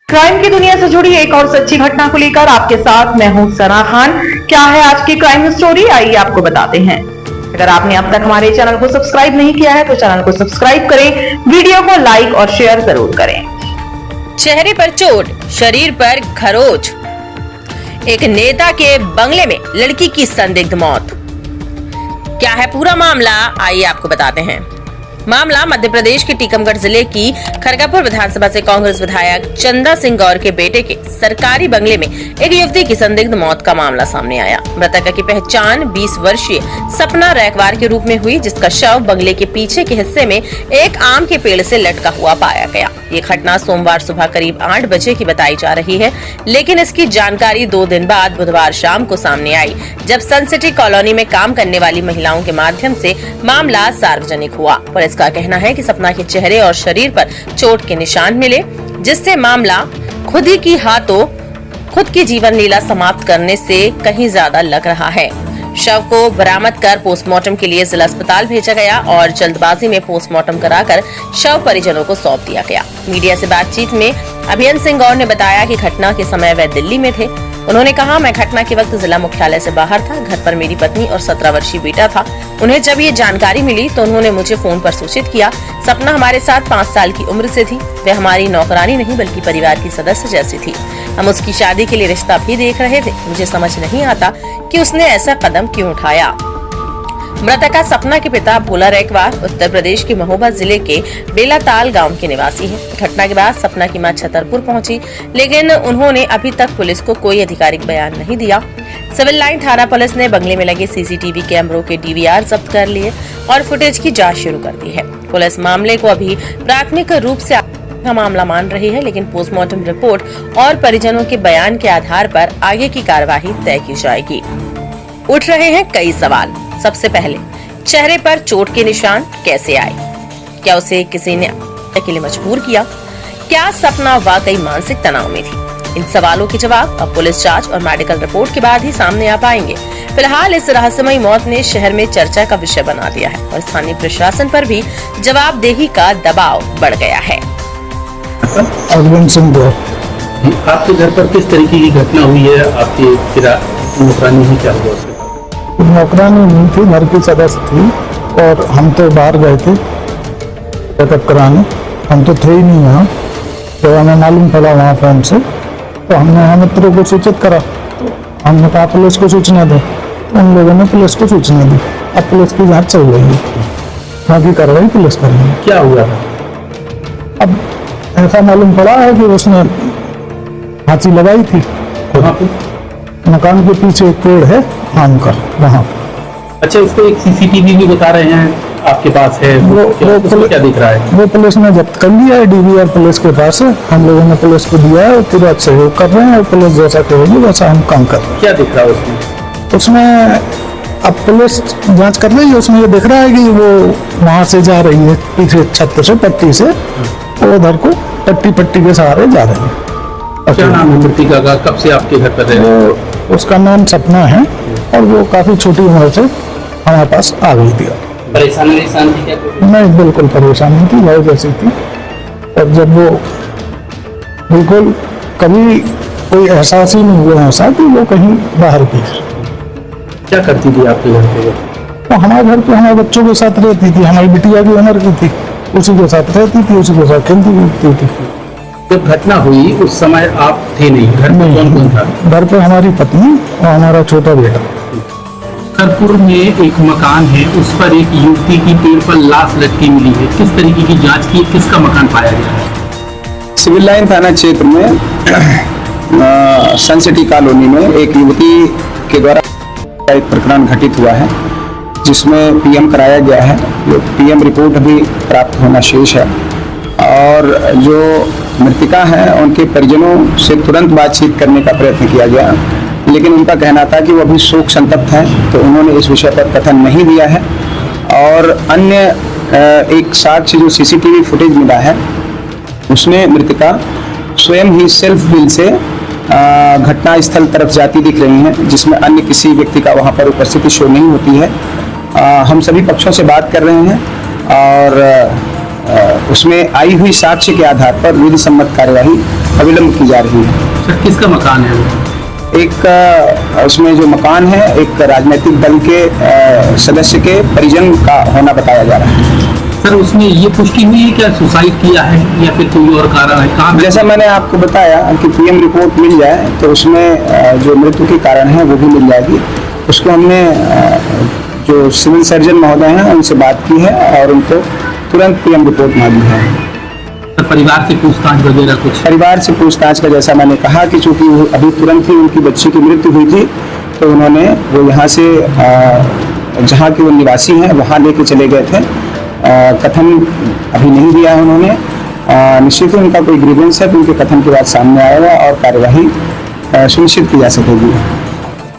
Crime की दुनिया से जुड़ी एक और सच्ची घटना को लेकर आपके साथ मैं हूं सना खान। क्या है आज की क्राइम स्टोरी, आइए आपको बताते हैं। अगर आपने अब तक हमारे चैनल को सब्सक्राइब नहीं किया है तो चैनल को सब्सक्राइब करें, वीडियो को लाइक और शेयर जरूर करें। चेहरे पर चोट, शरीर पर खरोच। एक नेता के बंगले में लड़की की संदिग्ध मौत। क्या है पूरा मामला, आइए आपको बताते हैं। मामला मध्य प्रदेश के टीकमगढ़ जिले की खरगापुर विधानसभा से कांग्रेस विधायक चंदा सिंह गौर के बेटे के सरकारी बंगले में एक युवती की संदिग्ध मौत का मामला सामने आया। मृतका की पहचान 20 वर्षीय सपना रैकवार के रूप में हुई, जिसका शव बंगले के पीछे के हिस्से में एक आम के पेड़ से लटका हुआ पाया गया। ये घटना सोमवार सुबह करीब 8 बजे की बताई जा रही है, लेकिन इसकी जानकारी 2 दिन बाद बुधवार शाम को सामने आई, जब सन सिटी कॉलोनी में काम करने वाली महिलाओं के माध्यम से मामला सार्वजनिक हुआ। पुलिस का कहना है कि सपना के चेहरे और शरीर पर चोट के निशान मिले, जिससे मामला खुद की जीवन लीला समाप्त करने से कहीं ज्यादा लग रहा है। शव को बरामद कर पोस्टमार्टम के लिए जिला अस्पताल भेजा गया और जल्दबाजी में पोस्टमार्टम कराकर शव परिजनों को सौंप दिया गया। मीडिया से बातचीत में अभियंत सिंह गौर ने बताया कि घटना के समय वह दिल्ली में थे। उन्होंने कहा, मैं घटना के वक्त जिला मुख्यालय से बाहर था। घर पर मेरी पत्नी और 17 वर्षीय बेटा था। उन्हें जब ये जानकारी मिली तो उन्होंने मुझे फोन पर सूचित किया। सपना हमारे साथ 5 साल की उम्र से थी। वह हमारी नौकरानी नहीं बल्कि परिवार की सदस्य जैसी थी। हम उसकी शादी के लिए रिश्ता भी देख रहे थे। मुझे समझ नहीं आता कि उसने ऐसा कदम क्यों उठाया। मृतका सपना के पिता भोला रैकवार उत्तर प्रदेश के महोबा जिले के बेलाताल गांव के निवासी हैं। घटना के बाद सपना की मां छतरपुर पहुंची, लेकिन उन्होंने अभी तक पुलिस को कोई आधिकारिक बयान नहीं दिया। सिविल लाइन थाना पुलिस ने बंगले में लगे सीसीटीवी कैमरों के डीवीआर जब्त कर लिए और फुटेज की जांच शुरू कर दी है। पुलिस मामले को अभी प्राथमिक रूप से का मामला मान रही है, लेकिन पोस्टमार्टम रिपोर्ट और परिजनों के बयान के आधार पर आगे की कार्यवाही तय की जाएगी। उठ रहे हैं कई सवाल। सबसे पहले, चेहरे पर चोट के निशान कैसे आए? क्या उसे किसी ने के लिए मजबूर किया? क्या सपना वाकई मानसिक तनाव में थी? इन सवालों के जवाब अब पुलिस जांच और मेडिकल रिपोर्ट के बाद ही सामने आ पाएंगे। फिलहाल इस रहस्यमयी मौत ने शहर में चर्चा का विषय बना दिया है और स्थानीय प्रशासन पर भी जवाबदेही का दबाव बढ़ गया है। अभियंत सिंह गौर, आपके घर पर किस तरीके की घटना हुई है? आपकी नौकरानी ही क्या हुआ? नौकरानी नहीं थी, घर की सदस्य थी और हम तो बाहर गए थे चेकअप कराने। हम तो थे ही नहीं यहाँ, तो हमें मालूम पड़ा वहाँ फोन से, तो हमने मित्रों को सूचित करा। हमने कहा पुलिस को सूचना दे, उन लोगों ने पुलिस को सूचना दी। अब पुलिस की जाँच चल रही है, बाकी कार्रवाई पुलिस कर रही है। क्या हुआ था? अब ऐसा मालूम पड़ा है कि उसने फांसी लगाई थी। मकान के पीछे एक पेड़ है आम का, वहाँ। अच्छा, उसको एक सीसीटीवी भी बता रहे हैं आपके पास है, वो क्या दिख रहा है? वो पुलिस ने जब्त कर लिया है, डीवीआर पुलिस के पास है। हम लोगों ने पुलिस को दिया है, पूरा सहयोग कर रहे हैं और पुलिस जैसा कहेगी वैसा हम काम कर रहे हैं। क्या दिख रहा है उसमें? उसमें अब पुलिस जांच कर रही है। उसमें ये दिख रहा है कि वो वहाँ से जा रही है, पीछे छत से पट्टी से वो उधर को पट्टी के सहारे जा रही है। क्या नाम है मृतिका का? कब से आपके घर पर रह रहे हैं? उसका नाम सपना है और वो काफी छोटी उम्र से हमारे पास आ गई थी। परेशान थी क्या? नहीं, बिल्कुल परेशान नहीं थी, भाई जैसी थी। और जब वो बिल्कुल कभी कोई एहसास ही नहीं हुआ ऐसा कि वो कहीं बाहर की। क्या करती थी आपके घर पे? तो हमारे घर पे हमारे बच्चों के साथ रहती थी। हमारी बिटिया की उम्र की थी, उसी के साथ रहती थी, उसी के साथ खेलती थी। जब घटना हुई उस समय आप थे नहीं घर में? कौन कौन था घर पे? हमारी पत्नी और हमारा छोटा बेटा। खरपुर में एक मकान है, उस पर एक युवती की पेड़ पर लाश लटकी मिली है। किस तरीके की जांच की? किसका मकान पाया गया है? सिविल लाइन थाना क्षेत्र में सन सिटी कॉलोनी में एक युवती के द्वारा एक प्रकरण घटित हुआ है, जिसमें पीएम कराया गया है। पीएम रिपोर्ट अभी प्राप्त होना शेष है और जो मृतिका है उनके परिजनों से तुरंत बातचीत करने का प्रयत्न किया गया, लेकिन उनका कहना था कि वो अभी शोक संतप्त हैं, तो उन्होंने इस विषय पर कथन नहीं दिया है। और अन्य एक साक्ष्य जो सीसीटीवी फुटेज मिला है, उसमें मृतिका स्वयं ही सेल्फ विल से घटना स्थल तरफ जाती दिख रही हैं, जिसमें अन्य किसी व्यक्ति का वहाँ पर उपस्थिति शो नहीं होती है। हम सभी पक्षों से बात कर रहे हैं और उसमें आई हुई साक्ष्य के आधार पर विधि सम्मत कार्यवाही अविलंब की जा रही है। सर किसका मकान है वो? एक उसमें जो मकान है एक राजनीतिक दल के सदस्य के परिजन का होना बताया जा रहा है। सर उसमें ये पुष्टि हुई है क्या सुसाइड किया है या फिर कोई और कारण है? कहाँ पे? जैसा मैंने आपको बताया कि पीएम रिपोर्ट मिल जाए तो उसमें जो मृत्यु के कारण है वो भी मिल जाएगी। उसको हमने जो सिविल सर्जन महोदय हैं उनसे बात की है और उनको तुरंत पीएम रिपोर्ट मांगी है। सर परिवार से पूछताछ वगैरह कुछ? परिवार से पूछताछ का जैसा मैंने कहा कि चूंकि अभी तुरंत ही उनकी बच्ची की मृत्यु हुई थी तो उन्होंने वो यहाँ से जहाँ के वो निवासी हैं वहाँ लेके चले गए थे। कथन अभी नहीं दिया है उन्होंने। निश्चित ही उनका कोई ग्रीवेंस है तो उनके कथन के बाद सामने आएगा और कार्यवाही सुनिश्चित की जा सकेगी।